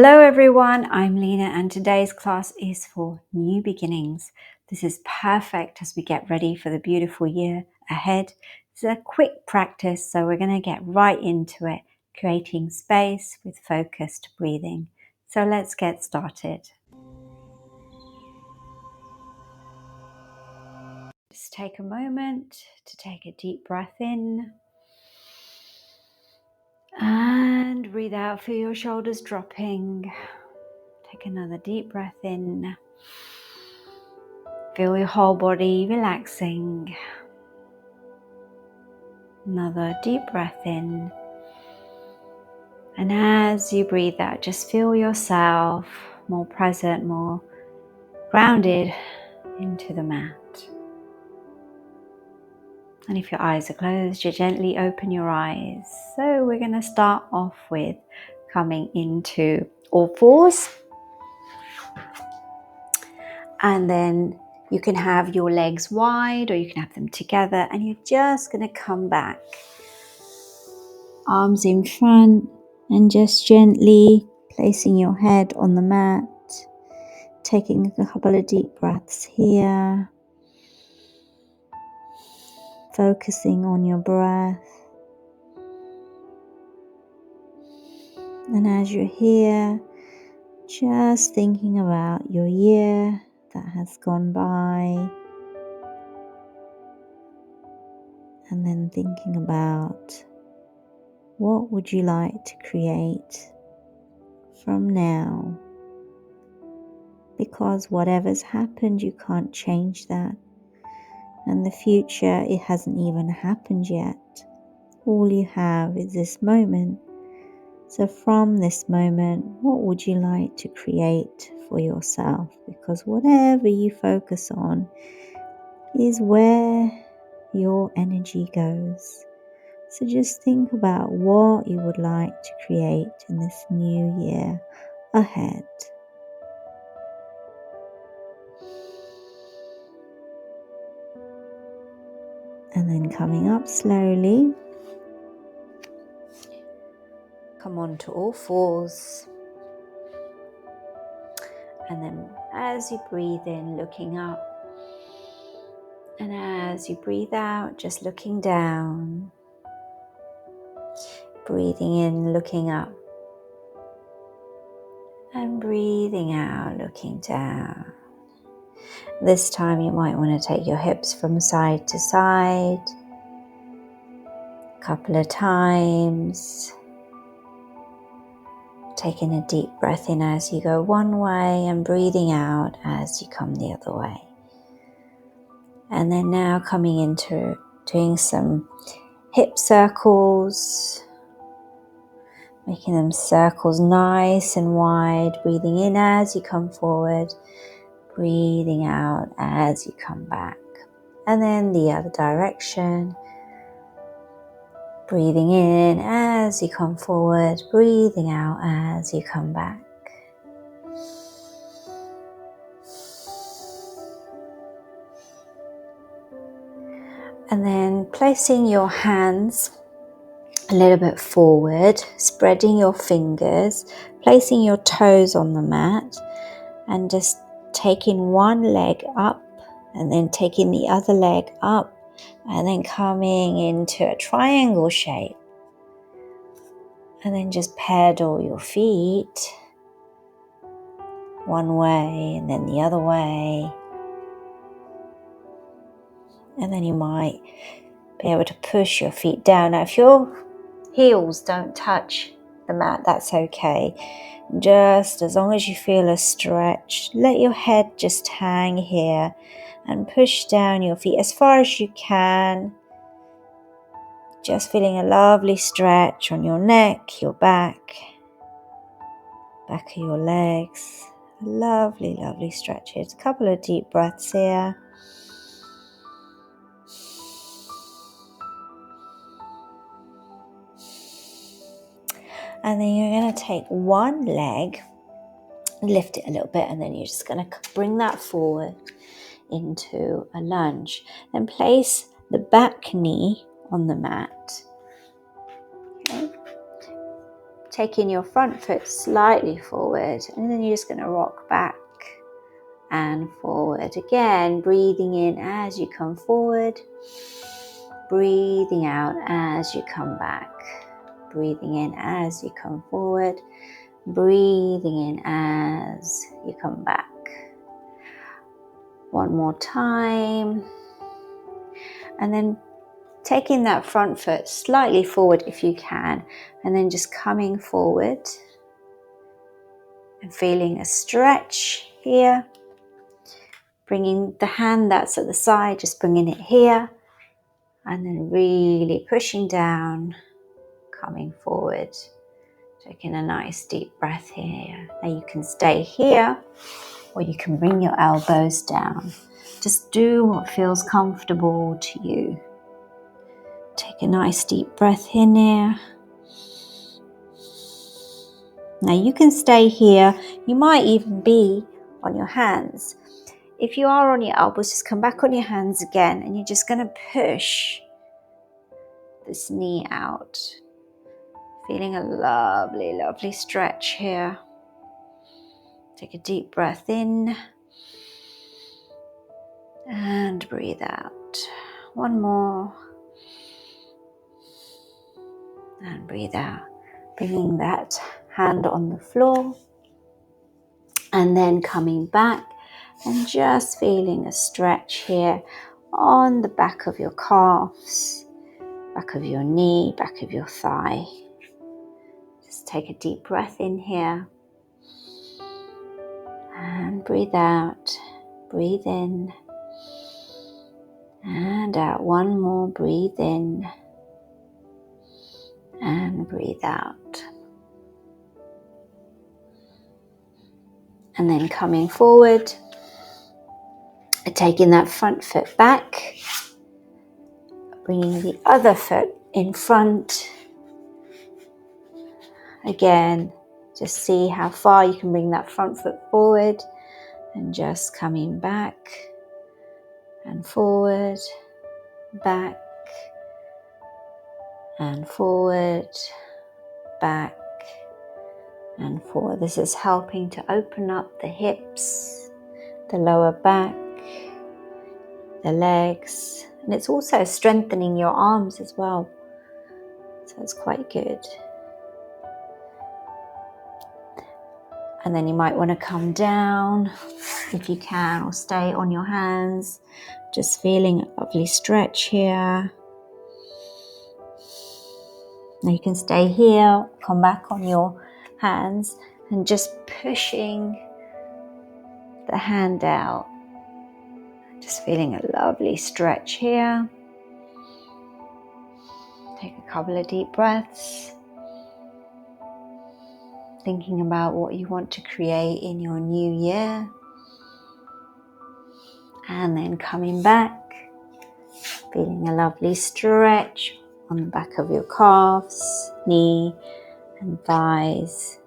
Hello everyone, I'm Lina and today's class is for new beginnings. This is perfect as we get ready for the beautiful year ahead. It's a quick practice, so we're going to get right into it, creating space with focused breathing. So let's get started. Just take a moment to take a deep breath in and breathe out. Feel your shoulders dropping. Take another deep breath in. Feel your whole body relaxing. Another deep breath in. And as you breathe out, just feel yourself more present, more grounded into the mat. And if your eyes are closed, you gently open your eyes. So we're going to start off with coming into all fours. And then you can have your legs wide or you can have them together. And you're just going to come back. Arms in front and just gently placing your head on the mat. Taking a couple of deep breaths here. Focusing on your breath. And as you're here, just thinking about your year that has gone by. And then thinking about what would you like to create from now. Because whatever's happened, you can't change that. And the future, it hasn't even happened yet. All you have is this moment. So from this moment, what would you like to create for yourself? Because whatever you focus on is where your energy goes. So just think about what you would like to create in this new year ahead. And then coming up slowly, come on to all fours. And then as you breathe in, looking up. And as you breathe out, just looking down. Breathing in, looking up. And breathing out, looking down. This time you might want to take your hips from side to side. A couple of times. Taking a deep breath in as you go one way and breathing out as you come the other way. And then now coming into doing some hip circles, making them circles nice and wide, breathing in as you come forward, breathing out as you come back. And then the other direction, breathing in as you come forward, breathing out as you come back. And then placing your hands a little bit forward, spreading your fingers, placing your toes on the mat, and just taking one leg up and then taking the other leg up and then coming into a triangle shape. And then just pedal your feet one way and then the other way. And then you might be able to push your feet down. Now if your heels don't touch the mat, that's okay. Just as long as you feel a stretch, let your head just hang here and push down your feet as far as you can. Just feeling a lovely stretch on your neck, your back of your legs. Lovely, lovely stretches. A couple of deep breaths here. And then you're going to take one leg, lift it a little bit, and then you're just going to bring that forward into a lunge. Then place the back knee on the mat. Okay. taking your front foot slightly forward, and then you're just going to rock back and forward. Again, breathing in as you come forward, breathing out as you come back. Breathing in as you come forward, breathing in as you come back. One more time. And then taking that front foot slightly forward if you can, and then just coming forward and feeling a stretch here. Bringing the hand that's at the side, just bringing it here, and then really pushing down, coming forward. Taking a nice deep breath here. Now you can stay here, or you can bring your elbows down. Just do what feels comfortable to you. Take a nice deep breath in here. Now you can stay here. You might even be on your hands. If you are on your elbows, just come back on your hands again, and you're just going to push this knee out. Feeling a lovely, lovely stretch here. Take a deep breath in and breathe out. One more. And breathe out. Bringing that hand on the floor. And then coming back and just feeling a stretch here on the back of your calves, back of your knee, back of your thigh. Just take a deep breath in here. And breathe out. Breathe in. And out. One more. Breathe in. And breathe out. And then coming forward. Taking that front foot back. Bringing the other foot in front. Again, just see how far you can bring that front foot forward. And just coming back. And forward. Back. And forward. Back. And forward. This is helping to open up the hips, the lower back, the legs, and it's also strengthening your arms as well. So it's quite good. And then you might want to come down if you can, or stay on your hands. Just feeling a lovely stretch here. Now you can stay here, come back on your hands, and just pushing the hand out. Just feeling a lovely stretch here. Take a couple of deep breaths. Thinking about what you want to create in your new year. And then coming back. Feeling a lovely stretch on the back of your calves, knee and thighs.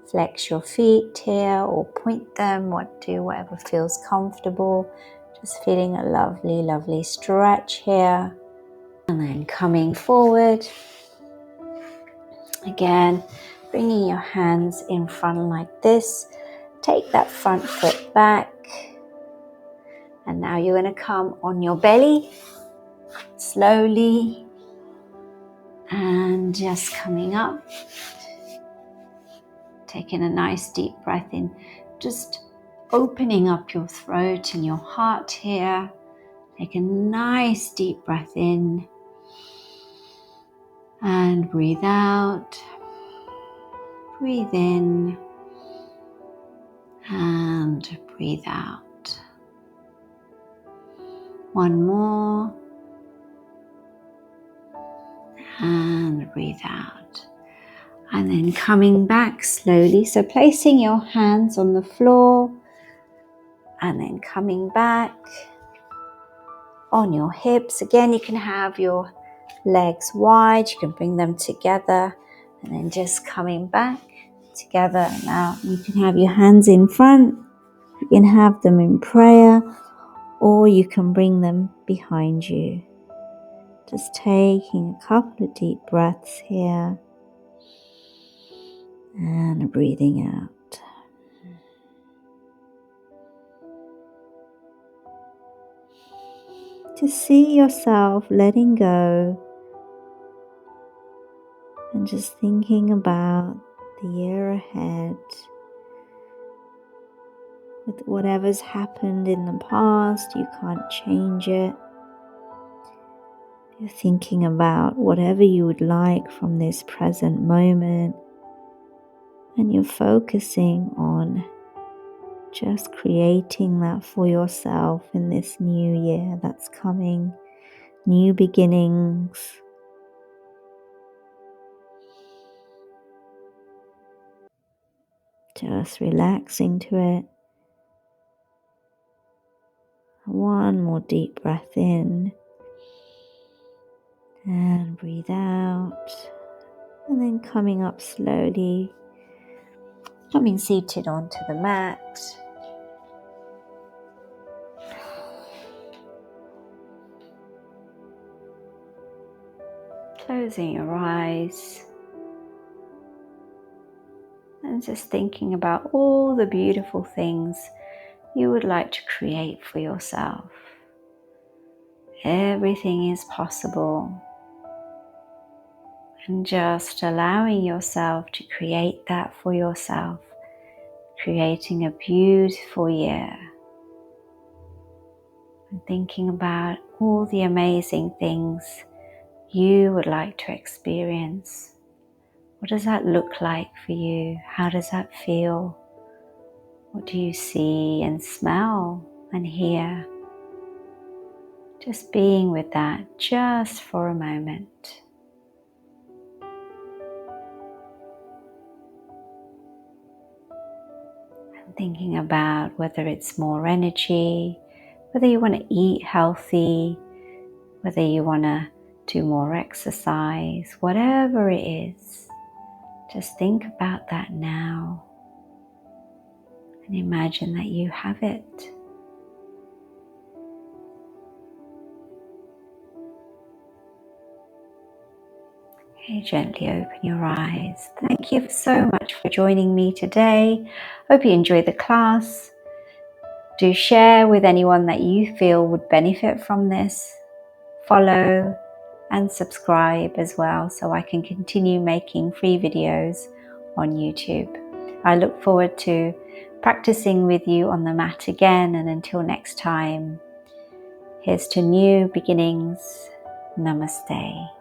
Flex your feet here or point them, do whatever feels comfortable. Just feeling a lovely, lovely stretch here. And then coming forward. Again, bringing your hands in front like this. Take that front foot back. And now you're going to come on your belly. Slowly. And just coming up. Taking a nice deep breath in. Just opening up your throat and your heart here. Take a nice deep breath in. And breathe out. Breathe in. And breathe out. One more. And breathe out. And then coming back slowly. So placing your hands on the floor. And then coming back on your hips. Again, you can have your legs wide. You can bring them together. And then just coming back together. Now you can have your hands in front. You can have them in prayer. Or you can bring them behind you. Just taking a couple of deep breaths here. And breathing out. To see yourself letting go and just thinking about the year ahead with whatever's happened in the past. You can't change it. You're thinking about whatever you would like from this present moment, and you're focusing on just creating that for yourself in this new year that's coming, new beginnings. Just relaxing to it. One more deep breath in and breathe out, and then coming up slowly, coming seated onto the mat. Closing your eyes and just thinking about all the beautiful things you would like to create for yourself. Everything is possible, and just allowing yourself to create that for yourself, creating a beautiful year, and thinking about all the amazing things you would like to experience. What does that look like for you? How does that feel? What do you see and smell and hear? Just being with that just for a moment. And thinking about whether it's more energy, whether you want to eat healthy, whether you want to do more exercise, whatever it is, just think about that now and imagine that you have it. Okay, gently open your eyes. Thank you so much for joining me today. Hope you enjoyed the class. Do share with anyone that you feel would benefit from this. Follow and subscribe as well so I can continue making free videos on YouTube. I look forward to practicing with you on the mat again, and until next time, here's to new beginnings. Namaste.